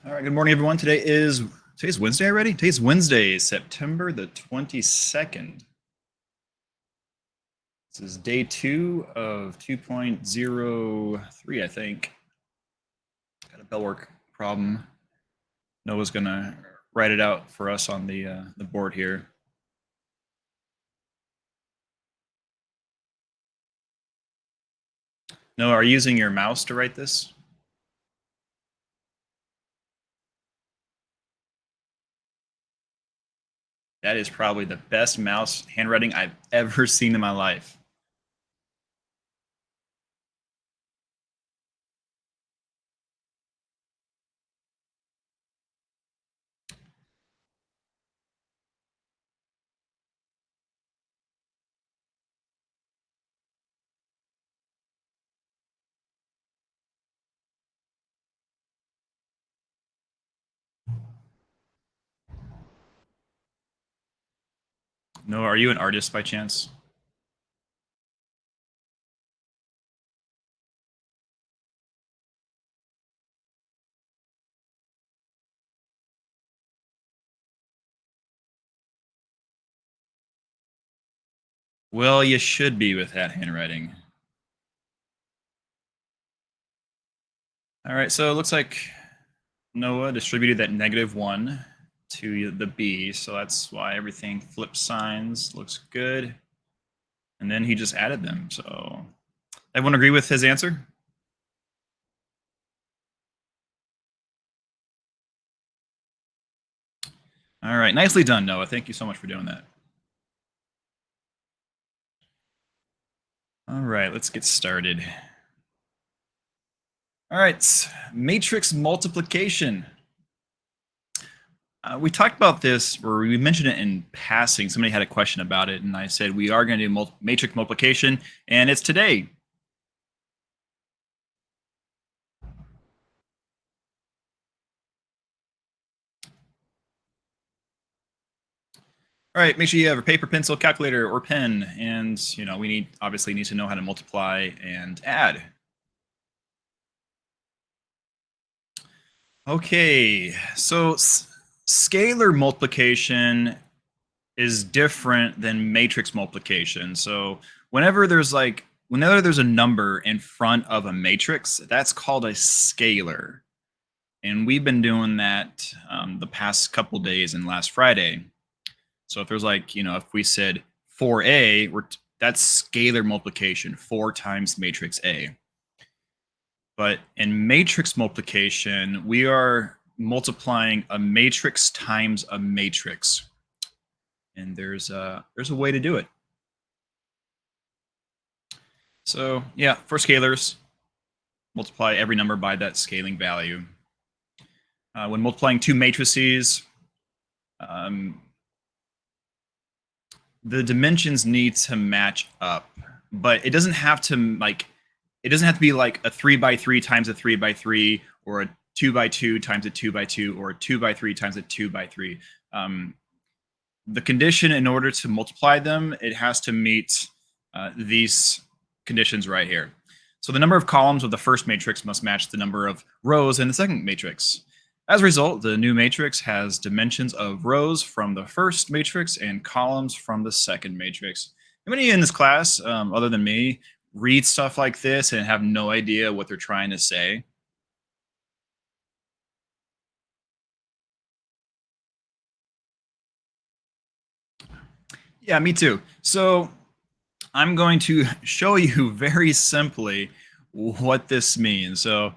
All right, good morning, everyone. Today's Wednesday already. Today's Wednesday, September the 22nd. This is day 2 of 2.03, I think. Got a bell work problem. Noah's gonna write it out for us on the board here. Noah, are you using your mouse to write this? That is probably the best mouse handwriting I've ever seen in my life. Noah, are you an artist by chance? Well, you should be with that handwriting. All right, so it looks like Noah distributed that -1 to the B, so that's why everything flips signs, looks good. And then he just added them. So everyone agree with his answer? All right, nicely done, Noah. Thank you so much for doing that. All right, let's get started. All right, matrix multiplication. We talked about this, or we mentioned it in passing. Somebody had a question about it, and I said we are going to do matrix multiplication, and it's today. All right, make sure you have a paper, pencil, calculator, or pen, and we obviously need to know how to multiply and add. Okay, so scalar multiplication is different than matrix multiplication. So whenever there's a number in front of a matrix, that's called a scalar, and we've been doing that the past couple days and last Friday. So if there's if we said 4a, that's scalar multiplication, 4 times matrix A. But in matrix multiplication, we are multiplying a matrix times a matrix. And there's a way to do it. So yeah, for scalars, multiply every number by that scaling value. When multiplying two matrices, the dimensions need to match up, but it doesn't have to be like a 3 by 3 times a 3 by 3, or a 2 by 2 times a 2 by 2, or a 2 by 3 times a 2 by 3. The condition in order to multiply them, it has to meet these conditions right here. So the number of columns of the first matrix must match the number of rows in the second matrix. As a result, the new matrix has dimensions of rows from the first matrix and columns from the second matrix. How many in this class, other than me, read stuff like this and have no idea what they're trying to say? Yeah, me too. So I'm going to show you very simply what this means. So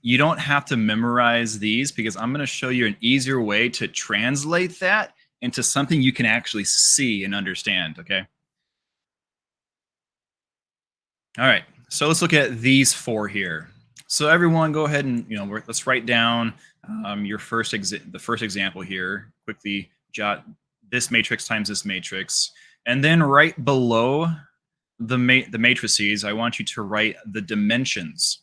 you don't have to memorize these, because I'm going to show you an easier way to translate that into something you can actually see and understand. Okay. All right. So let's look at these 4 here. So everyone, go ahead and let's write down the first example here. Quickly jot this matrix times this matrix, and then right below the matrices, I want you to write the dimensions.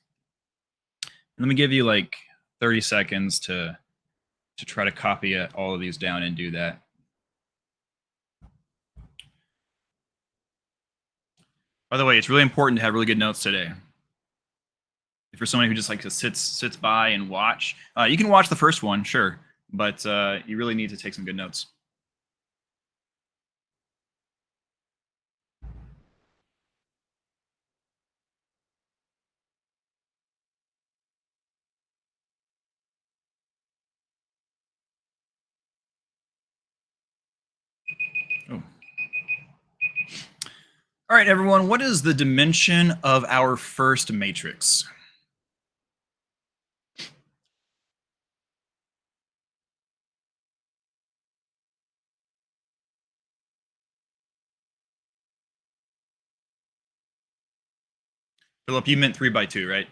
Let me give you like 30 seconds to try to copy all of these down and do that. By the way, it's really important to have really good notes today. If you're somebody who just like to sits by and watch, you can watch the first one, sure, but you really need to take some good notes. Oh. All right, everyone, what is the dimension of our first matrix? Philip, you meant 3 by 2, right?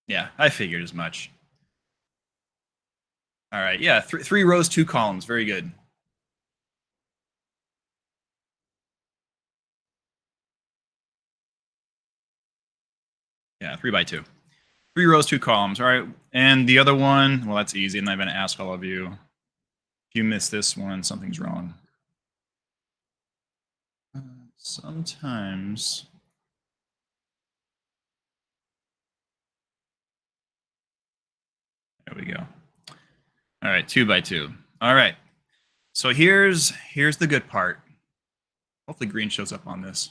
Yeah, I figured as much. All right, yeah, three rows, 2 columns. Very good. Yeah, 3 by 2. 3 rows, 2 columns. All right, and the other one, well, that's easy. I'm not going to ask all of you. If you miss this one, something's wrong. Sometimes. There we go. All right, 2 by 2. All right. So here's the good part. Hopefully green shows up on this.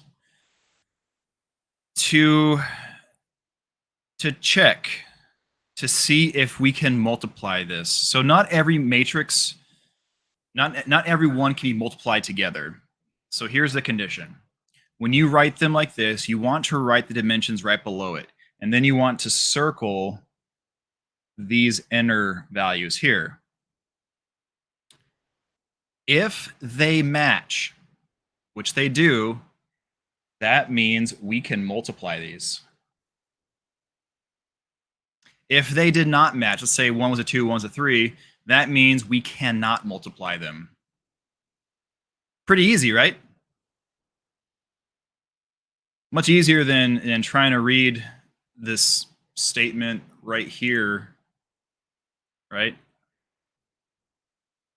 To check to see if we can multiply this. So not every matrix, not every one can be multiplied together. So here's the condition. When you write them like this, you want to write the dimensions right below it. And then you want to circle these inner values here. If they match, which they do, that means we can multiply these. If they did not match, let's say one was a 2, one was a 3, that means we cannot multiply them. Pretty easy, right? Much easier than trying to read this statement right here, right?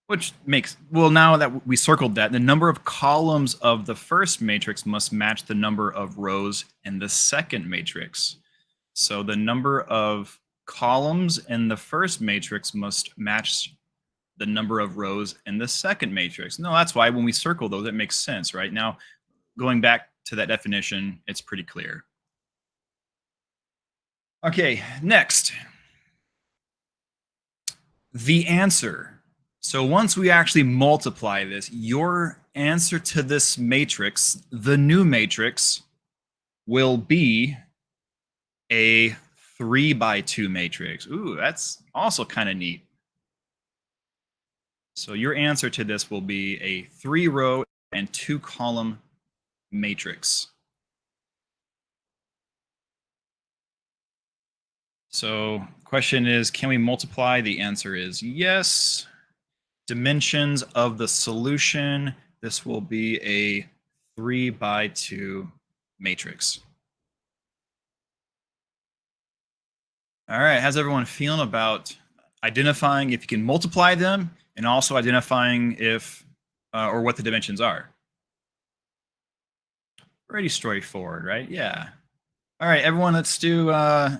Which makes, well, now that we circled that, the number of columns of the first matrix must match the number of rows in the second matrix. So the number of columns in the first matrix must match the number of rows in the second matrix. No, that's why when we circle those, it makes sense, right? Now, going back to that definition, it's pretty clear. Okay, next. The answer. So once we actually multiply this, your answer to this matrix, the new matrix, will be a 3 by 2 matrix. Ooh, that's also kind of neat. So your answer to this will be a 3 row and 2 column matrix. So question is, can we multiply? The answer is yes. Dimensions of the solution, this will be a 3 by 2 matrix. All right, how's everyone feeling about identifying if you can multiply them and also identifying if or what the dimensions are? Pretty straightforward, right? Yeah. All right, everyone, let's do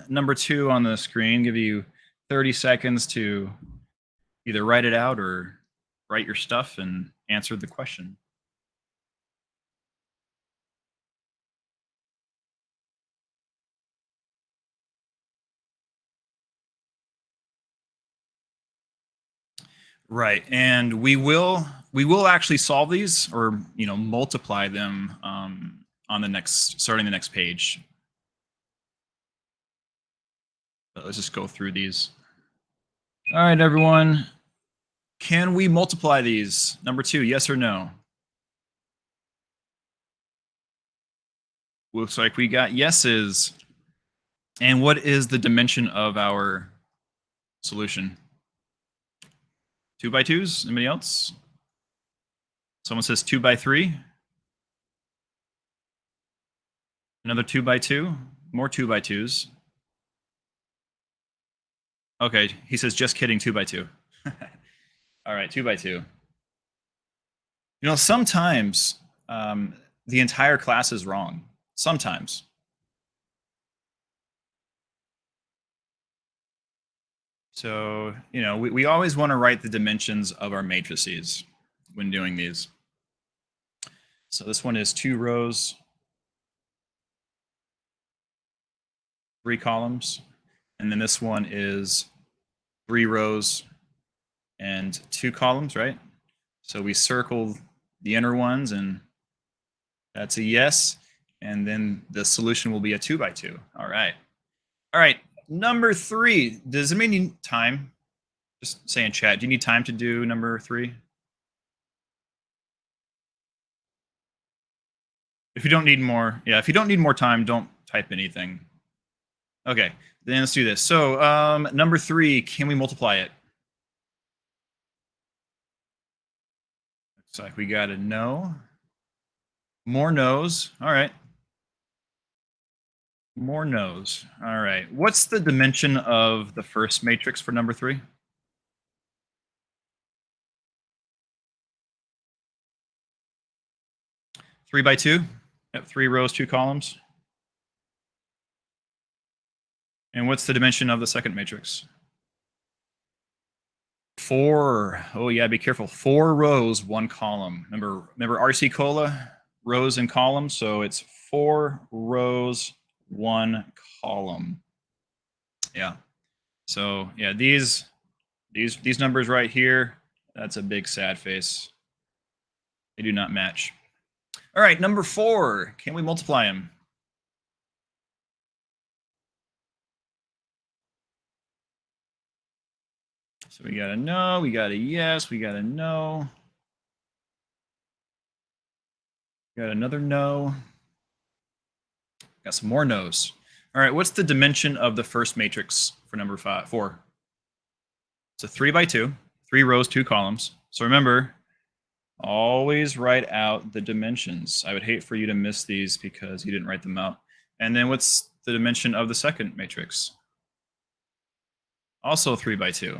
number 2 on the screen. Give you 30 seconds to either write it out or write your stuff and answer the question. Right, and we will actually solve these, or multiply them on the next, starting the next page. But let's just go through these. All right, everyone, can we multiply these? Number 2, yes or no? Looks like we got yeses. And what is the dimension of our solution? 2 by 2s? Anybody else? Someone says 2 by 3. Another 2 by 2. More 2 by 2s. Okay, he says just kidding, 2 by 2. All right, 2 by 2. Sometimes the entire class is wrong sometimes. So, we always want to write the dimensions of our matrices when doing these. So this one is 2 rows, 3 columns. And then this one is 3 rows and 2 columns, right? So we circle the inner ones, and that's a yes. And then the solution will be a 2 by 2. All right. All right. Number 3. Does it mean time? Just say in chat. Do you need time to do number 3? If you don't need more, if you don't need more time, don't type anything. Okay, then let's do this. So number 3, can we multiply it? Looks like we got a no. More no's. All right. More no's. All right. What's the dimension of the first matrix for number 3? Three by 2. Yep, 3 rows, 2 columns. And what's the dimension of the second matrix? 4. Oh yeah, be careful. 4 rows, 1 column. Remember RC Cola, rows and columns. So it's 4 rows, 1 column. Yeah. So yeah, these numbers right here, that's a big sad face. They do not match. All right, number 4. Can we multiply them? So we got a no, we got a yes, we got a no. Got another no. Got some more no's. All right, what's the dimension of the first matrix for number 4? It's a 3 by 2, 3 rows, 2 columns. So remember, always write out the dimensions. I would hate for you to miss these because you didn't write them out. And then what's the dimension of the second matrix? Also 3 by 2.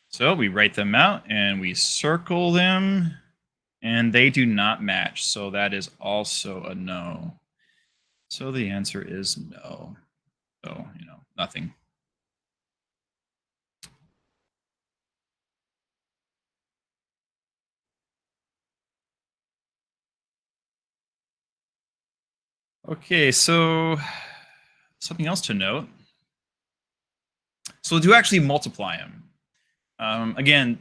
So we write them out and we circle them, and they do not match. So that is also a no. So the answer is no. So, nothing. Okay, so something else to note. So to actually multiply them, again,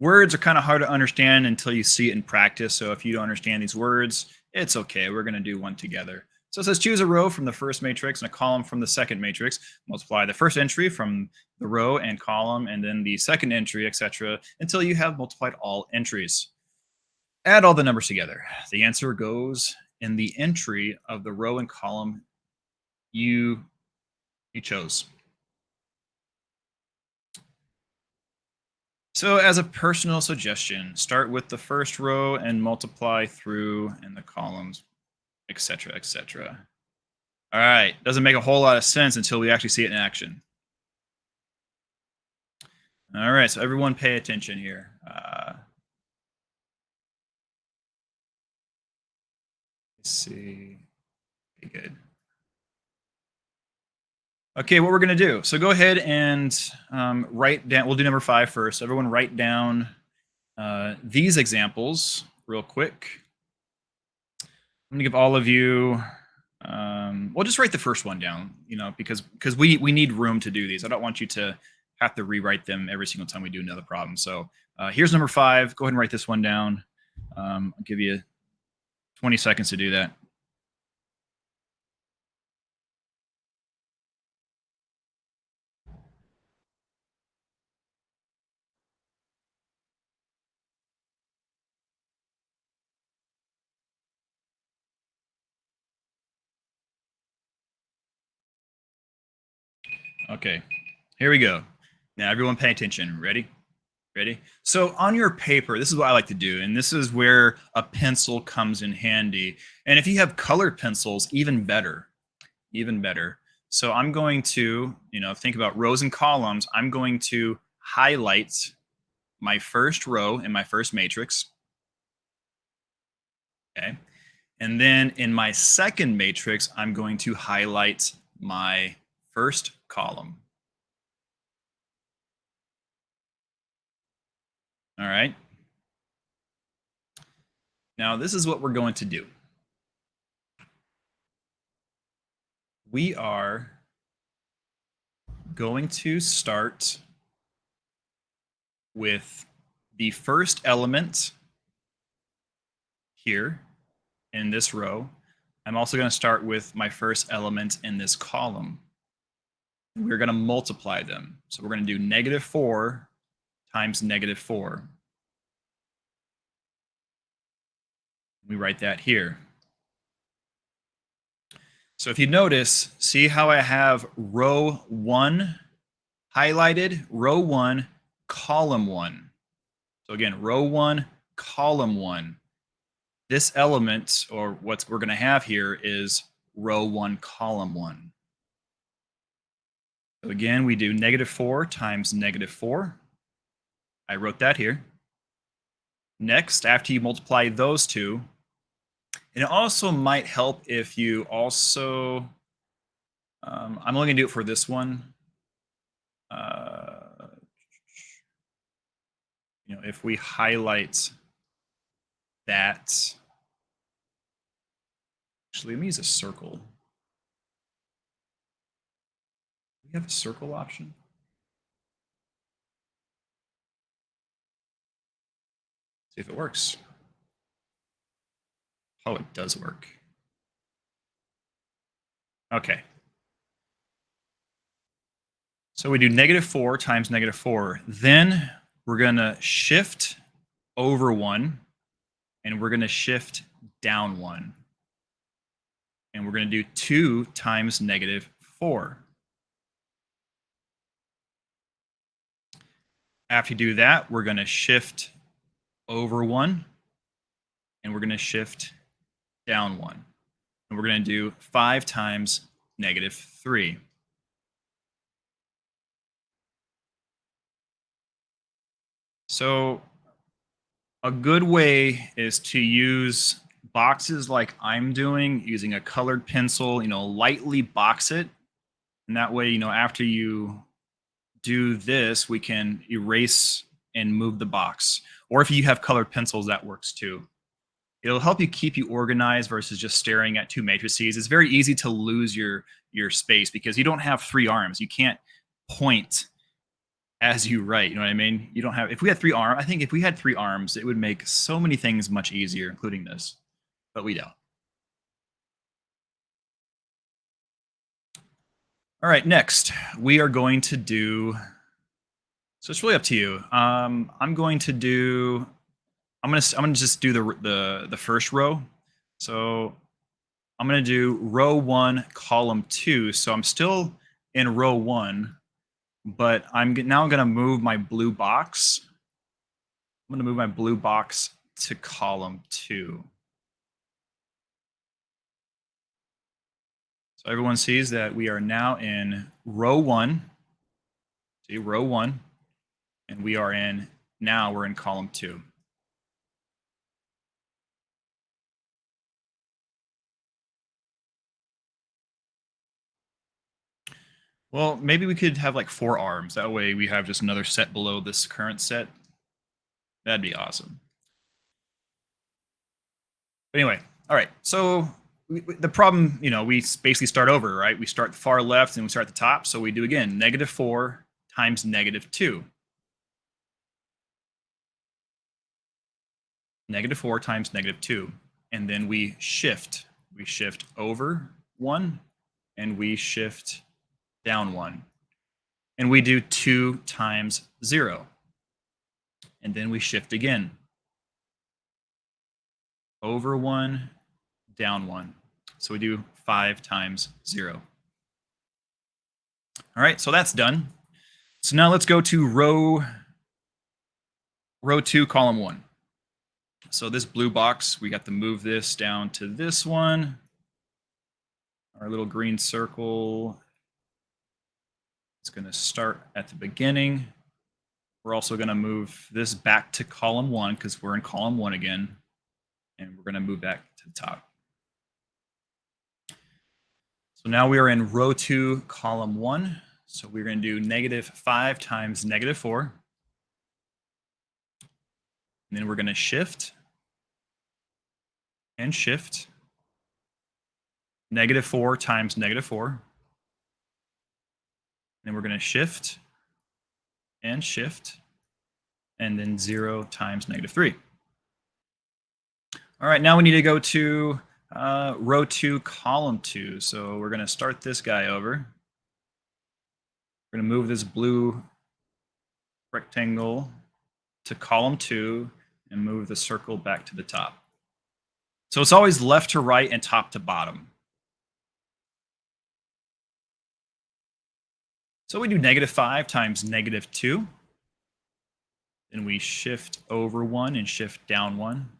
words are kind of hard to understand until you see it in practice. So if you don't understand these words, it's okay. We're going to do one together. So it says choose a row from the first matrix and a column from the second matrix. Multiply the first entry from the row and column, and then the second entry, etc., until you have multiplied all entries. Add all the numbers together. The answer goes in the entry of the row and column you chose. So as a personal suggestion, start with the first row and multiply through in the columns, etc., etc. All right, doesn't make a whole lot of sense until we actually see it in action. All right, so everyone pay attention here. Let's see. Okay, good. Okay, what we're going to do. So go ahead and write down. We'll do number 5 first. Everyone write down these examples real quick. I'm going to give all of you. We'll just write the first one down, because we need room to do these. I don't want you to have to rewrite them every single time we do another problem. So here's number 5. Go ahead and write this one down. I'll give you 20 seconds to do that. Okay, here we go. Now everyone pay attention. Ready? Ready? So on your paper, this is what I like to do, and this is where a pencil comes in handy. And if you have colored pencils, even better, even better. So I'm going to, think about rows and columns. I'm going to highlight my first row in my first matrix. Okay. And then in my second matrix, I'm going to highlight my first column. All right. Now, this is what we're going to do. We are going to start with the first element here in this row. I'm also going to start with my first element in this column. We're going to multiply them. So we're going to do -4 times -4. We write that here. So if you notice, see how I have row 1 highlighted, row 1, column 1. So again, row 1, column 1. This element, or what we're going to have here, is row 1, column 1. So again, we do -4 times -4. I wrote that here. Next, after you multiply those two, and it also might help if you also, I'm only going to do it for this one. If we highlight that, actually, let me use a circle. We have a circle option. See if it works. Oh, it does work. Okay. So we do -4 times -4. Then we're going to shift over 1, and we're going to shift down 1. And we're going to do 2 times -4. After you do that, we're going to shift over 1, and we're going to shift down 1. And we're going to do 5 times -3. So a good way is to use boxes like I'm doing, using a colored pencil, lightly box it. And that way, after you do this, we can erase and move the box. Or if you have colored pencils, that works too. It'll help you keep you organized versus just staring at two matrices. It's very easy to lose your space because you don't have 3 arms. You can't point as you write. You know what I mean? You don't have. If we had 3 arms, I think if we had 3 arms, it would make so many things much easier, including this. But we don't. All right, next we are going to do. So it's really up to you. I'm going to do. I'm gonna just do the first row. So I'm gonna do row 1, column 2. So I'm still in row 1, but I'm now gonna move my blue box. I'm gonna move my blue box to column 2. So everyone sees that we are now in row 1. See, row 1, and we're in column 2. Well, maybe we could have like 4 arms. That way we have just another set below this current set. That'd be awesome. But anyway, all right. So the problem, we basically start over, right? We start far left and we start at the top. So we do again -4 times -2. -4 times -2. And then we shift. We shift over 1 and we shift down 1. And we do 2 times 0. And then we shift again. Over 1, down 1. So we do 5 times 0. All right, so that's done. So now let's go to row 2, column 1. So this blue box, we got to move this down to this one. Our little green circle, it's going to start at the beginning. We're also going to move this back to column 1 because we're in column 1 again. And we're going to move back to the top. So now we are in row 2, column 1. So we're going to do -5 times -4. And then we're going to shift and shift. -4 times -4. And then we're going to shift and shift. And then 0 times -3. All right, now we need to go to row 2, column 2. So we're going to start this guy over. We're going to move this blue rectangle to column 2 and move the circle back to the top. So it's always left to right and top to bottom. So we do -5 times -2. Then we shift over 1 and shift down 1.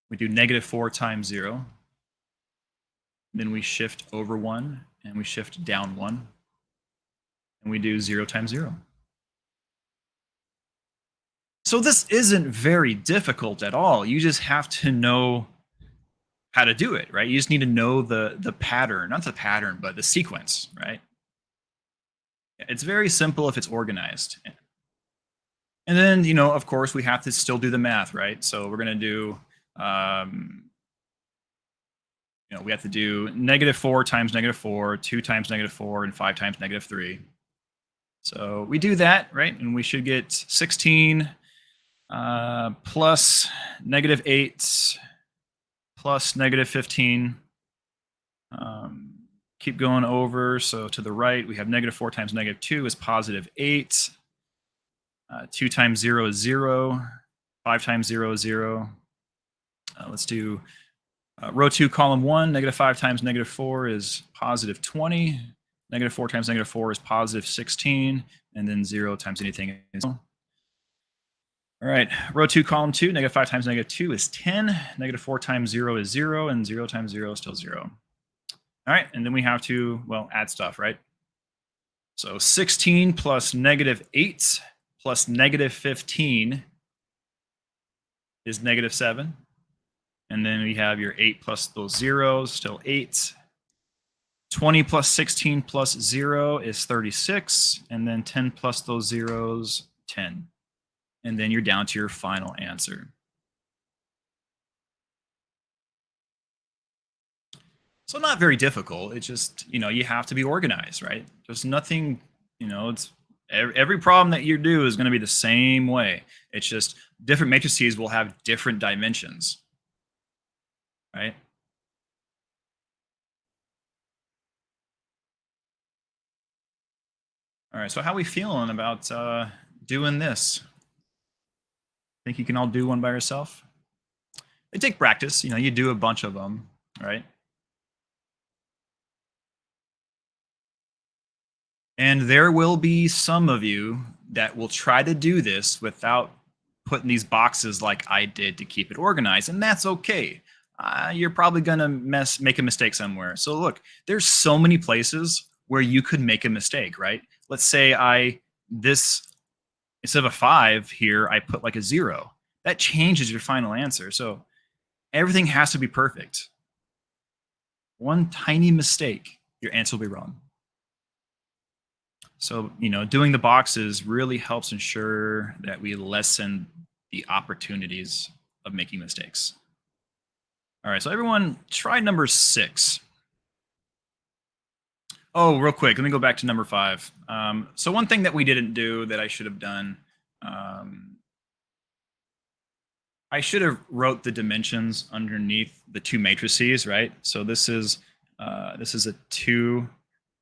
We do -4 times 0. Then we shift over 1 and we shift down 1. And we do 0 times 0. So this isn't very difficult at all. You just have to know how to do it, right? You just need to know the pattern, not the pattern, but the sequence, right? It's very simple if it's organized. And then, of course, we have to still do the math, right? So we're going to do, we have to do -4 times -4, 2 times -4, and 5 times -3. So we do that, right? And we should get 16 plus -8 plus -15. Keep going over. So to the right, we have -4 times -2 is +8. 2 times 0 is 0. 5 times 0 is 0. Let's do row 2, column 1. -5 times -4 is +20. -4 times -4 is +16. And then 0 times anything is 0. All right, row 2, column 2. -5 times -2 is 10. -4 times 0 is 0. And 0 times 0 is still 0. All right, and then we have to, add stuff, right? So 16 plus -8 plus -15 is -7. And then we have your 8 plus those zeros, still 8. 20 plus 16 plus 0 is 36. And then 10 plus those zeros, 10. And then you're down to your final answer. So not very difficult. It's just, you have to be organized, right? There's nothing, it's every problem that you do is going to be the same way. It's just different matrices will have different dimensions, right? All right, so how are we feeling about doing this? Think you can all do one by yourself? They take practice. You do a bunch of them, right? And there will be some of you that will try to do this without putting these boxes like I did to keep it organized, and that's okay. You're probably gonna make a mistake somewhere. So look, there's so many places where you could make a mistake, right? Let's say this instead of a 5 here, I put like a 0. That changes your final answer. So everything has to be perfect. One tiny mistake, your answer will be wrong. So, doing the boxes really helps ensure that we lessen the opportunities of making mistakes. All right, so everyone try number 6. Oh, real quick, let me go back to number 5. So one thing that we didn't do that I should have done, I should have wrote the dimensions underneath the two matrices, right? So this is a 2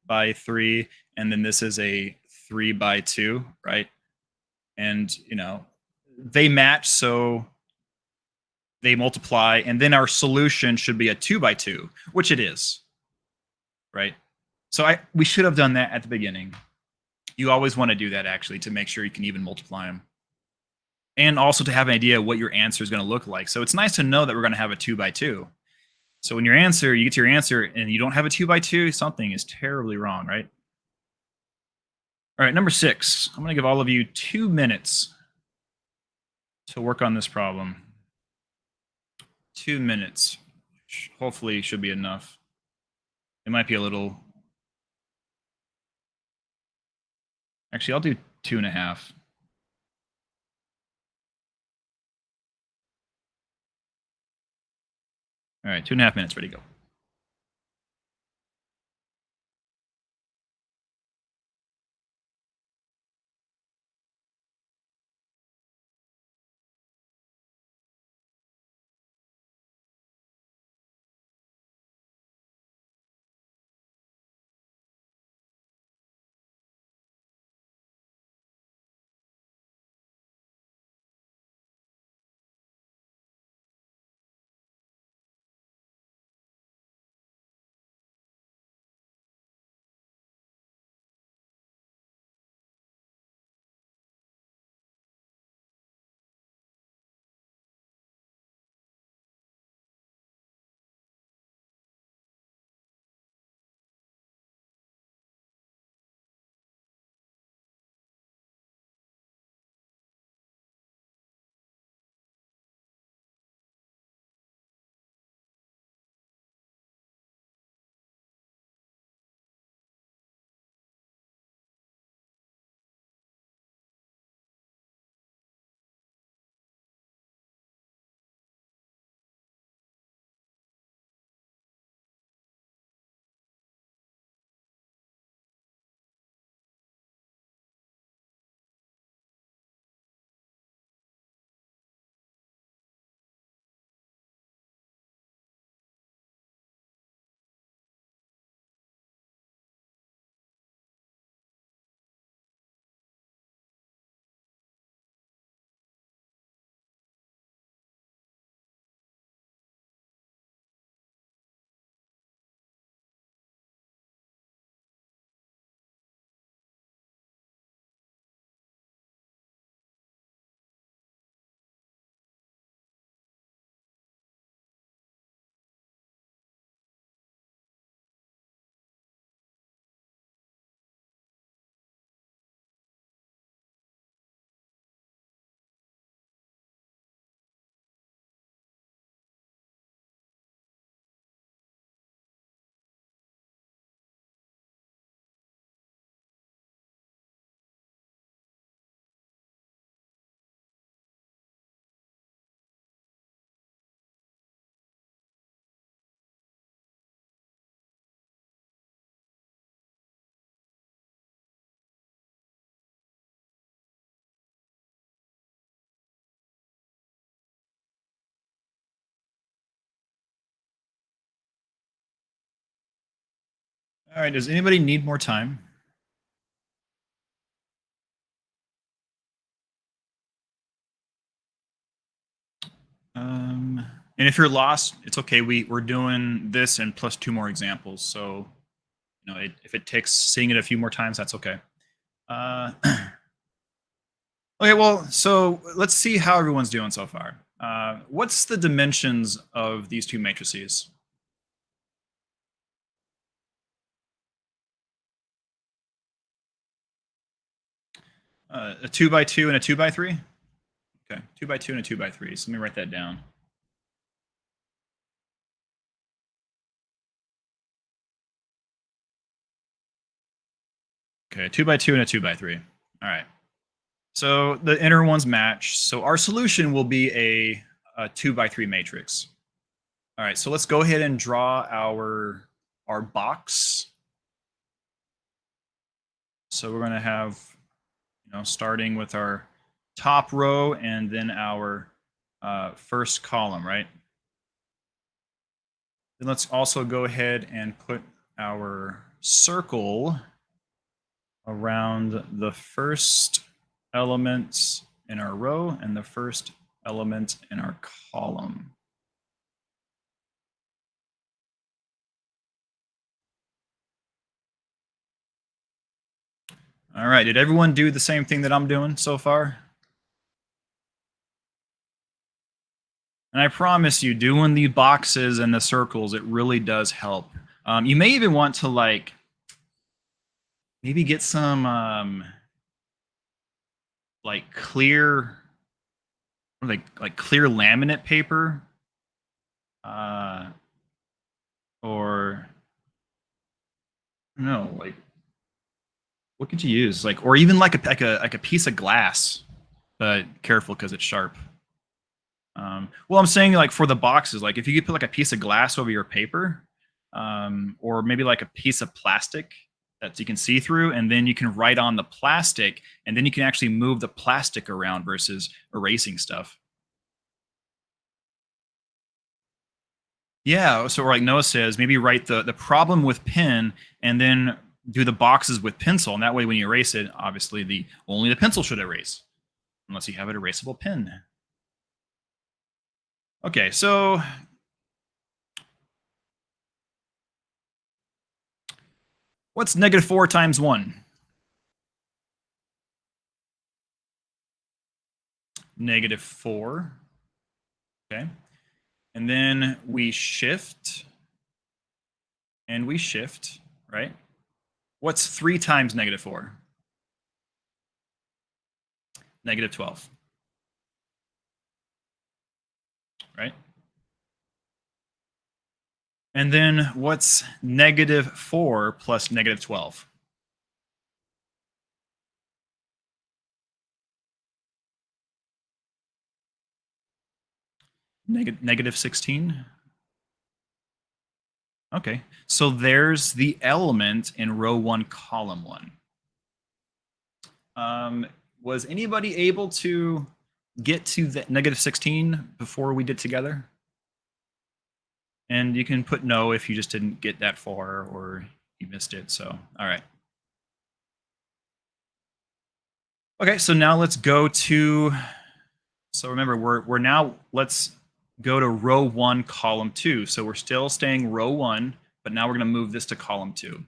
by 3, and then this is a 3 by 2, right? And they match, so they multiply, and then our solution should be a 2 by 2, which it is, right? So we should have done that at the beginning. You always want to do that actually to make sure you can even multiply them. And also to have an idea what your answer is going to look like. So it's nice to know that we're going to have a 2 by 2. So when you get to your answer and you don't have a 2 by 2, something is terribly wrong, right? All right, number 6. I'm going to give all of you 2 minutes to work on this problem. 2 minutes. Hopefully should be enough. It might be a little. Actually, I'll do 2.5. All right, 2.5 minutes, ready to go. All right, does anybody need more time? And if you're lost, it's okay. We're doing this and plus 2 more examples. So, if it takes seeing it a few more times, that's okay. Okay, well, so let's see how everyone's doing so far. What's the dimensions of these 2 matrices? A 2 by 2 and a 2 by 3? Okay, 2 by 2 and a 2 by 3. So let me write that down. Okay, 2 by 2 and a 2 by 3. All right. So the inner ones match. So our solution will be a 2 by 3 matrix. All right, so let's go ahead and draw our box. So we're going to have, starting with our top row and then our first column, right? Then let's also go ahead and put our circle around the first element in our row and the first element in our column. All right, did everyone do the same thing that I'm doing so far? And I promise you, doing the boxes and the circles, it really does help. You may even want to maybe get some like clear, like clear laminate paper, uh, or no, like what could you use? Like, or even like a piece of glass, but careful because it's sharp. Well, I'm saying like for the boxes, like if you could put like a piece of glass over your paper, or maybe like a piece of plastic that you can see through, and then you can write on the plastic, and then you can actually move the plastic around versus erasing stuff. Yeah. So, like Noah says, maybe write the problem with pen, and then do the boxes with pencil, and that way when you erase it, obviously the only the pencil should erase, unless you have an erasable pen. Okay, so what's -4 times 1? -4. Okay. And then we shift and we shift, right? What's 3 times -4? -12, right? And then what's -4 plus -12? -16. Okay. So there's the element in row 1, column 1. Um, was anybody able to get to the -16 before we did together? And you can put no if you just didn't get that far or you missed it. So, all right. Okay, so now let's go to, so remember we're now, let's go to row 1, column 2. So we're still staying row 1, but now we're going to move this to column 2.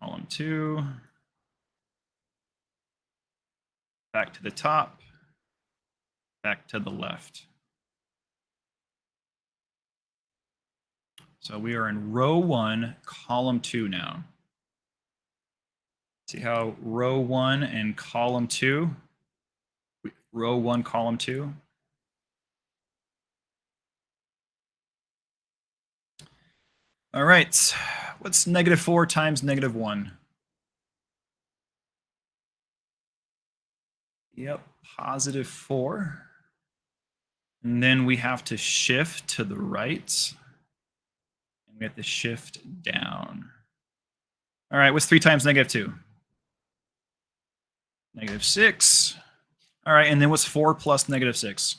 Column 2, back to the top, back to the left. So we are in row 1, column 2 now. See how row 1 and column 2, row 1, column 2. All right. What's -4 times -1? Yep, +4. And then we have to shift to the right. And we have to shift down. All right, what's 3 times -2? -6. All right, and then what's 4 plus -6?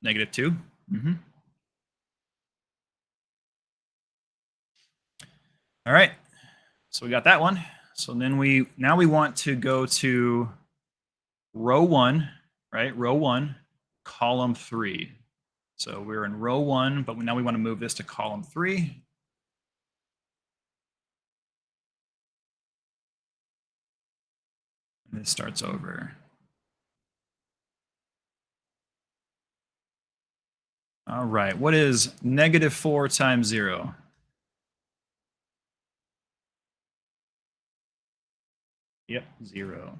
-2. All right, so we got that one. So then we want to go to row 1, right? Row 1, column 3. So we're in row 1, but now we want to move this to column 3. And this starts over. All right, what is -4 times 0? Yep, 0.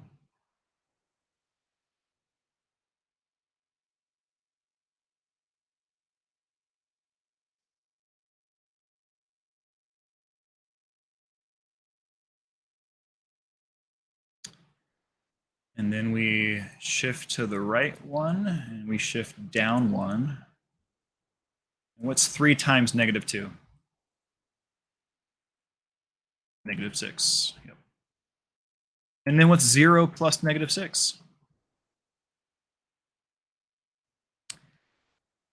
And then we shift to the right one, and we shift down one. What's 3 times -2? -6. Yep. And then what's 0 plus -6?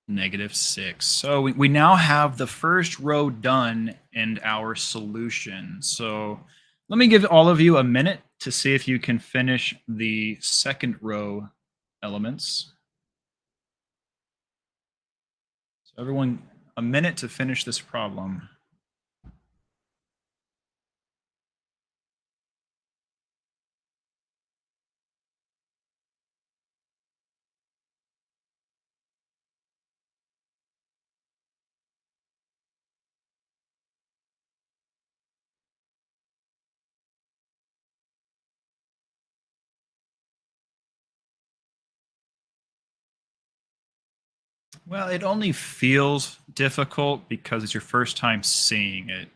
-6. So we now have the first row done and our solution. So let me give all of you a minute to see if you can finish the second row elements. So everyone, a minute to finish this problem. Well, it only feels difficult because it's your first time seeing it.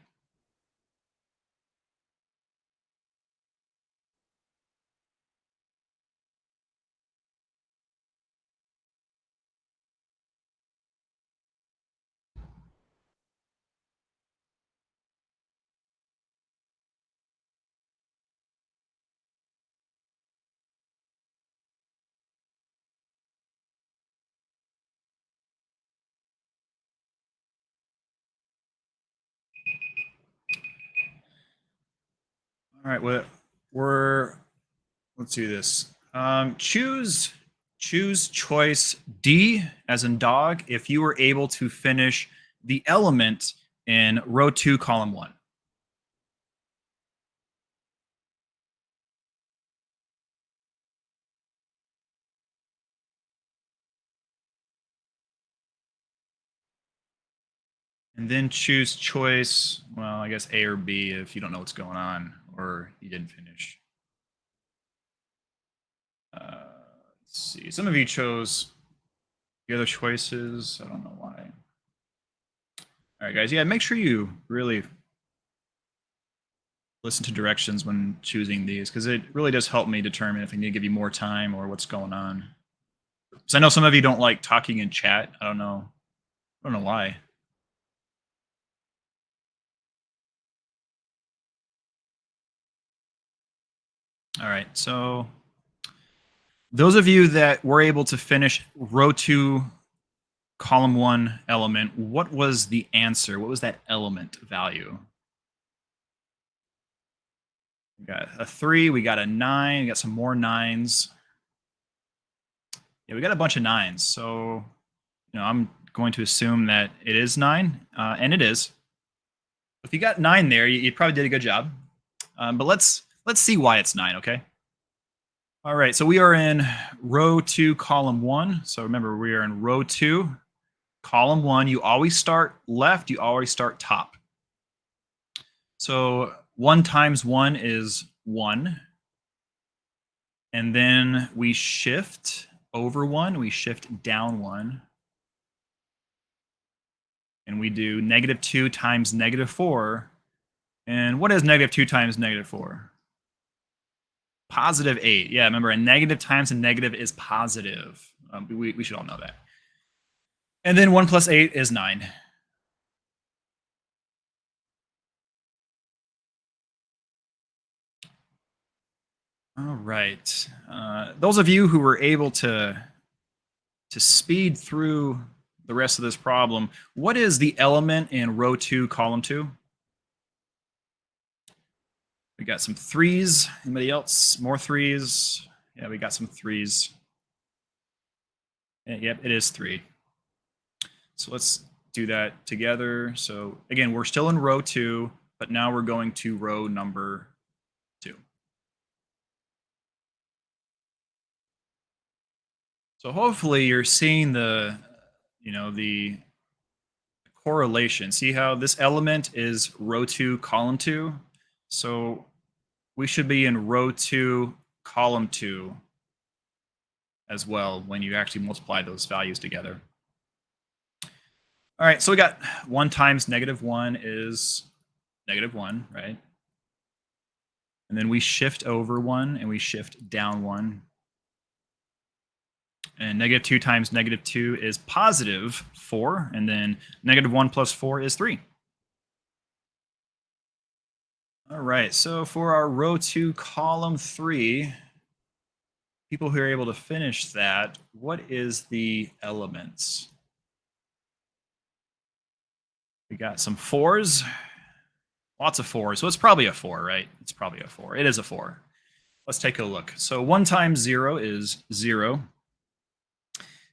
All right, well, we're let's do this. Choose choice D as in dog if you were able to finish the element in row 2, column 1. And then choose choice, well, I guess A or B if you don't know what's going on or you didn't finish. Let's see. Some of you chose the other choices. I don't know why. All right, guys. Yeah, make sure you really listen to directions when choosing these because it really does help me determine if I need to give you more time or what's going on. Because I know some of you don't like talking in chat. I don't know. I don't know why. All right. So those of you that were able to finish row 2, column 1 element, what was the answer? What was that element value? We got a 3, we got a 9, we got some more 9s. Yeah, we got a bunch of 9s. So, I'm going to assume that it is 9, and it is. If you got 9 there, you probably did a good job. But let's see why it's 9, okay? All right, so we are in row 2, column 1. So remember, we are in row 2, column 1. You always start left, you always start top. So 1 times 1 is 1. And then we shift over 1, we shift down 1. And we do -2 times -4. And what is -2 times -4? +8. Yeah, remember, a negative times a negative is positive. We should all know that. And then 1 plus 8 is 9. All right. Those of you who were able to speed through the rest of this problem, what is the element in row 2, column 2? We got some 3s. Anybody else? More 3s? Yeah, we got some 3s. Yep, it is 3. So let's do that together. So again, we're still in row 2, but now we're going to row number 2. So hopefully you're seeing the correlation. See how this element is row 2, column 2? So we should be in row 2, column 2 as well when you actually multiply those values together. All right, so we got 1 times -1 is -1, right? And then we shift over 1 and we shift down 1. And -2 times -2 is +4. And then -1 plus 4 is 3. All right, so for our row 2, column 3, people who are able to finish that, what is the elements? We got some 4s, lots of 4s. So it's probably a 4, right? It's probably a 4. It is a 4. Let's take a look. So 1 times 0 is 0.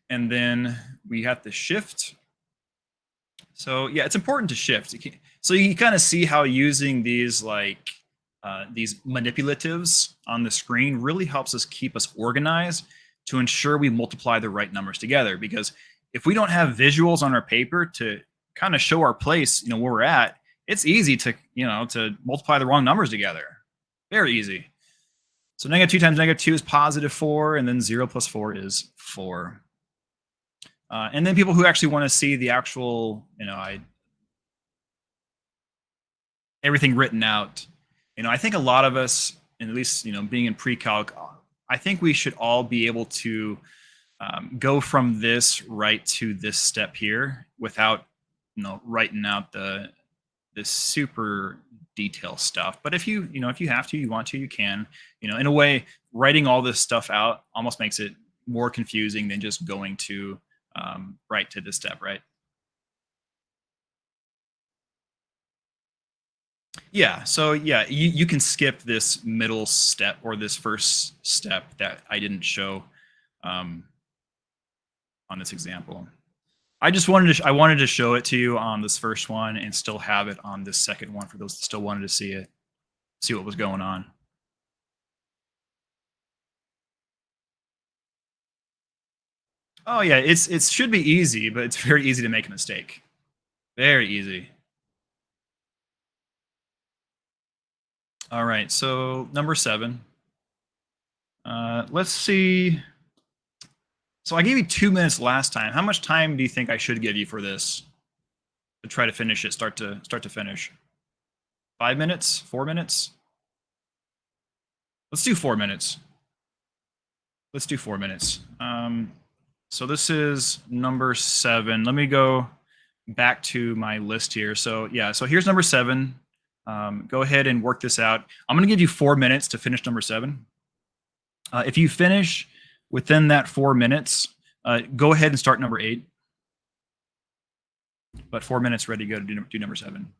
And then we have to shift. So yeah, it's important to shift. So you kind of see how using these these manipulatives on the screen really helps us keep us organized to ensure we multiply the right numbers together. Because if we don't have visuals on our paper to kind of show our place, where we're at, it's easy to multiply the wrong numbers together. Very easy. So -2 times -2 is +4, and then 0 plus 4 is 4. And then people who actually want to see the actual, everything written out. I think a lot of us, and at least being in pre-calc, I think we should all be able to go from this right to this step here without writing out the this super detail stuff. But if you have to, you want to, you can. In a way, writing all this stuff out almost makes it more confusing than just going to right to this step, right? Yeah. So yeah, you can skip this middle step or this first step that I didn't show um, on this example. I just wanted to I wanted to show it to you on this first one and still have it on this second one for those that still wanted to see it, see what was going on. Oh yeah, it should be easy, but it's very easy to make a mistake. Very easy. All right, so number 7. Let's see. So I gave you 2 minutes last time. How much time do you think I should give you for this to try to finish it, start to finish? 5 minutes? 4 minutes? Let's do 4 minutes. Let's do 4 minutes. So this is number 7. Let me go back to my list here. So yeah, so here's number 7. Go ahead and work this out. I'm going to give you 4 minutes to finish number 7. If you finish within that 4 minutes, go ahead and start number 8. But 4 minutes ready to go to do number 7.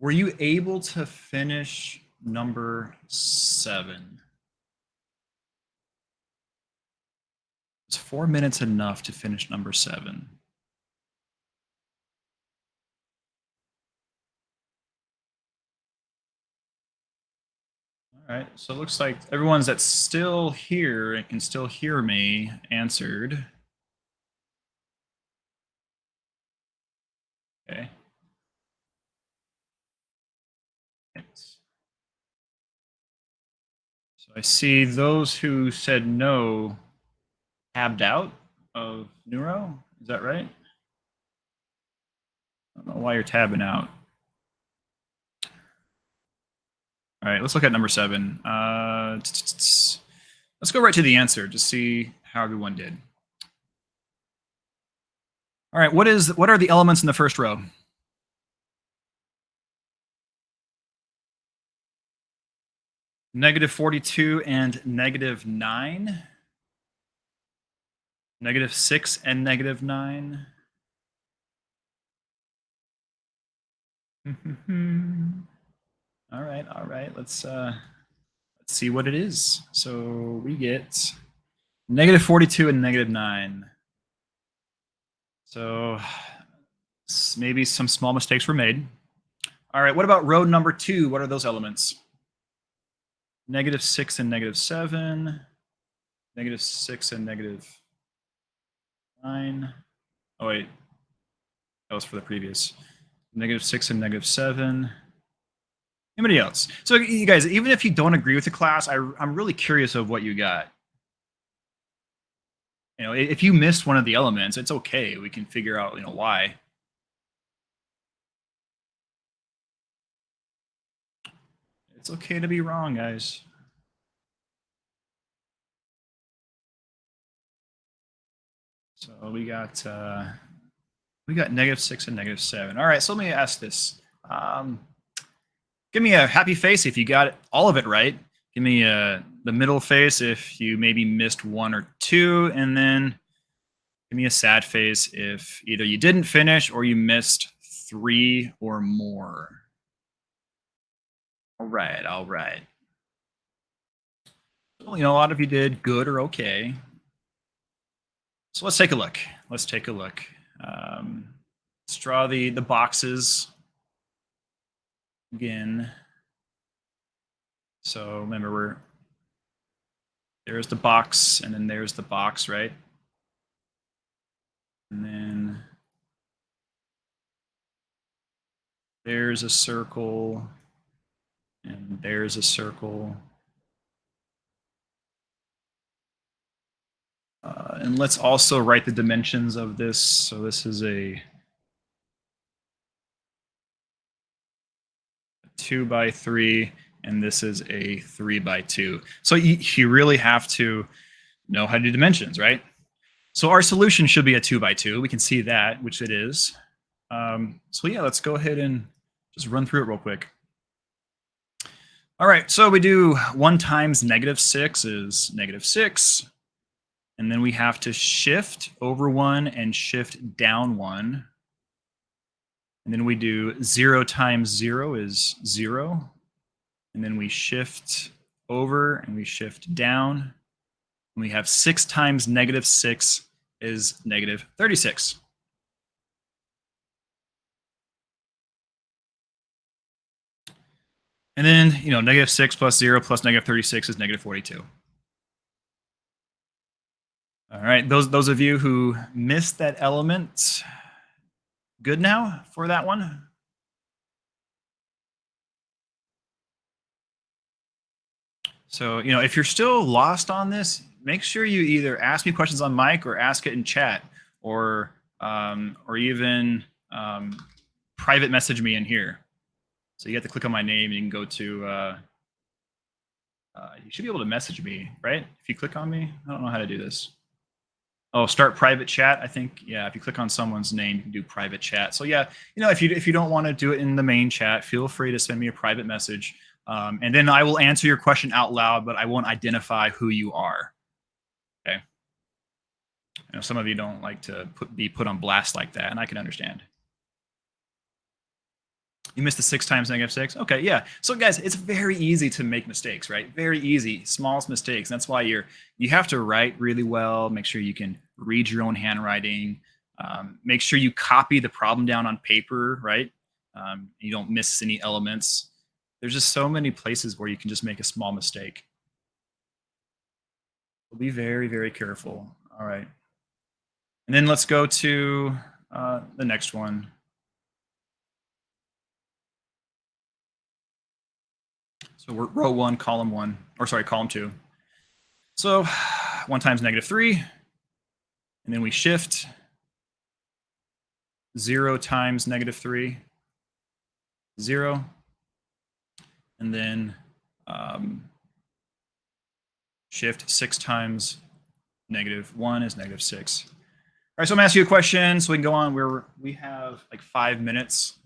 Were you able to finish number 7? Is 4 minutes enough to finish number 7? All right, so it looks like everyone's that's still here and can still hear me answered. Okay. Thanks. So I see those who said no tabbed out of Neuro. Is that right? I don't know why you're tabbing out. All right, let's look at number 7. Let's go right to the answer to see how everyone did. All right, what are the elements in the first row? -42 and -9. -6 and -9. All right. Let's see what it is. So we get -42 and -9. So maybe some small mistakes were made. All right, what about row number 2? What are those elements? -6 and -7. -6 and -9. Oh wait, that was for the previous. -6 and -7. Anybody else? So you guys, even if you don't agree with the class, I'm really curious of what you got. You know, if you missed one of the elements, it's okay. We can figure out, why. It's okay to be wrong, guys. So we got -6 and -7. All right, so let me ask this. Give me a happy face if you got all of it right. Give me the middle face if you maybe missed 1 or 2, and then give me a sad face if either you didn't finish or you missed 3 or more. All right. Well, a lot of you did good or okay. So let's take a look. Let's draw the boxes again. So remember, there's the box, and then there's the box, right? And then there's a circle, and there's a circle. And let's also write the dimensions of this. So this is a 2x3, and this is a 3x2. So you really have to know how to do dimensions, right? So our solution should be a 2x2. We can see that, which it is. So yeah, let's go ahead and just run through it real quick. All right, so we do 1 times -6 is -6. And then we have to shift over 1 and shift down 1. And then we do 0 times 0 is 0. And then we shift over and we shift down. And we have 6 times -6 is -36. And then, -6 plus 0 plus -36 is -42. All right, those of you who missed that element, good now for that one? So, if you're still lost on this, make sure you either ask me questions on mic or ask it in chat, or even private message me in here. So you have to click on my name. You can go to. You should be able to message me, right? If you click on me, I don't know how to do this. Oh, start private chat. I think, yeah, if you click on someone's name, you can do private chat. So yeah, if you don't want to do it in the main chat, feel free to send me a private message, and then I will answer your question out loud, but I won't identify who you are. Okay. Some of you don't like to be put on blast like that, and I can understand. You missed the 6 times negative 6. Okay, yeah. So guys, it's very easy to make mistakes, right? Very easy, smallest mistakes. That's why you have to write really well. Make sure you can read your own handwriting. Make sure you copy the problem down on paper, right? You don't miss any elements. There's just so many places where you can just make a small mistake. So be very, very careful. All right. And then let's go to the next one. So we're row 1, column 1, or sorry, column 2. So 1 times negative 3, and then we shift 0 times negative 3, 0, and then shift 6 times negative 1 is negative 6. All right, so I'm gonna ask you a question so we can go on. We have like 5 minutes.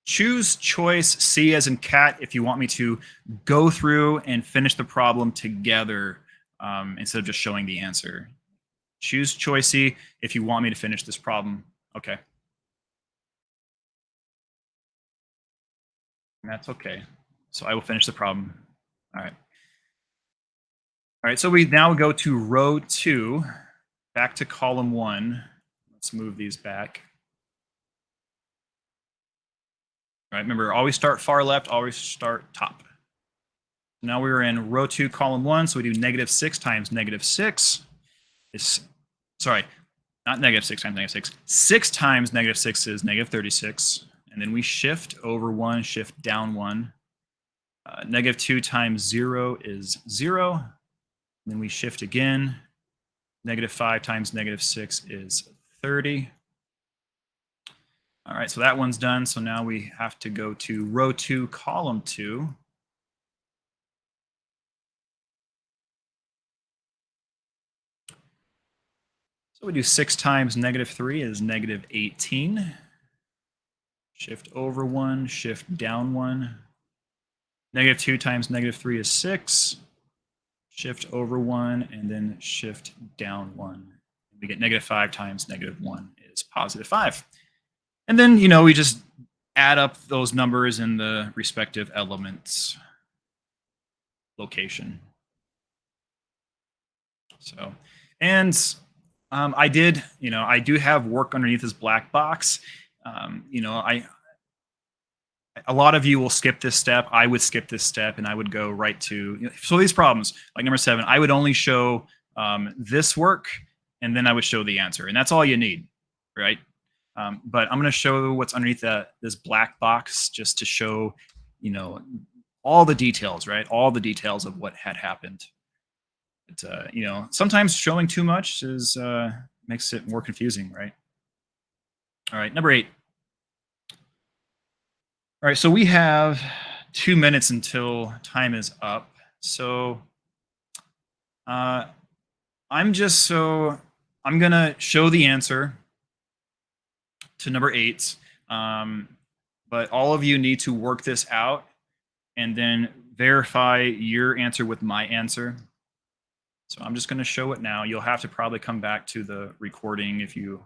Choose choice C as in cat if you want me to go through and finish the problem together instead of just showing the answer. Choose choice C if you want me to finish this problem. Okay. That's okay. So I will finish the problem. All right. All right, so we now go to row 2, back to column 1. Let's move these back. All right, remember, always start far left, always start top. Now we're in row 2, column 1, so we do negative 6 times negative 6 is, sorry, not negative 6 times negative 6. 6 times negative 6 is negative 36. And then we shift over 1, shift down 1. Negative 2 times 0 is 0. And then we shift again. Negative 5 times negative 6 is 30. All right, so that one's done. So now we have to go to row 2, column 2. So we do 6 times negative 3 is negative 18. Shift over 1, shift down 1. Negative 2 times negative 3 is 6. Shift over 1, and then shift down 1. We get negative 5 times negative 1 is positive 5. And then, we just add up those numbers in the respective elements location. So, and I do have work underneath this black box. A lot of you will skip this step. I would skip this step and I would go right to, so these problems, like number 7, I would only show this work and then I would show the answer. And that's all you need, right? But I'm going to show what's underneath this black box just to show, all the details, right? All the details of what had happened. But, sometimes showing too much makes it more confusing, right? All right, number 8. All right, so we have 2 minutes until time is up. So I'm going to show the answer to number 8. But all of you need to work this out and then verify your answer with my answer. So I'm just going to show it now. You'll have to probably come back to the recording if you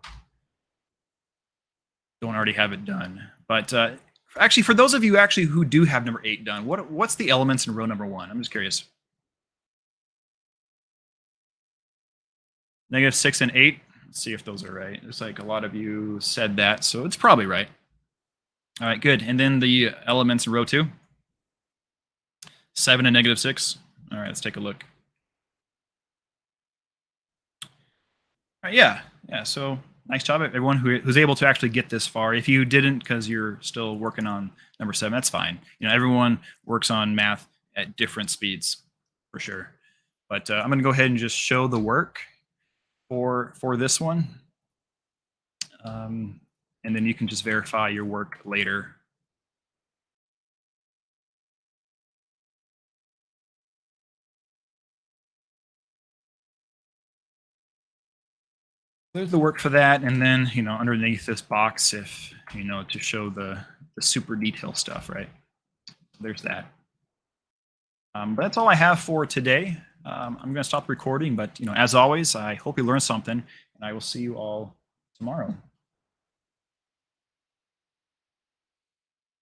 don't already have it done. But actually, for those of you who do have number 8 done, what's the elements in row number 1? I'm just curious. Negative 6 and 8. Let's see if those are right. It's like a lot of you said that, so it's probably right. All right, good. And then the elements in row 2. 7 and negative 6. All right, let's take a look. All right, yeah. So nice job, everyone who's able to actually get this far. If you didn't because you're still working on number 7, that's fine. Everyone works on math at different speeds, for sure. But I'm going to go ahead and just show the work for this one. And then you can just verify your work later. There's the work for that, and then underneath this box, if to show the super detail stuff, right? There's that. But that's all I have for today. I'm going to stop recording, but as always, I hope you learned something, and I will see you all tomorrow.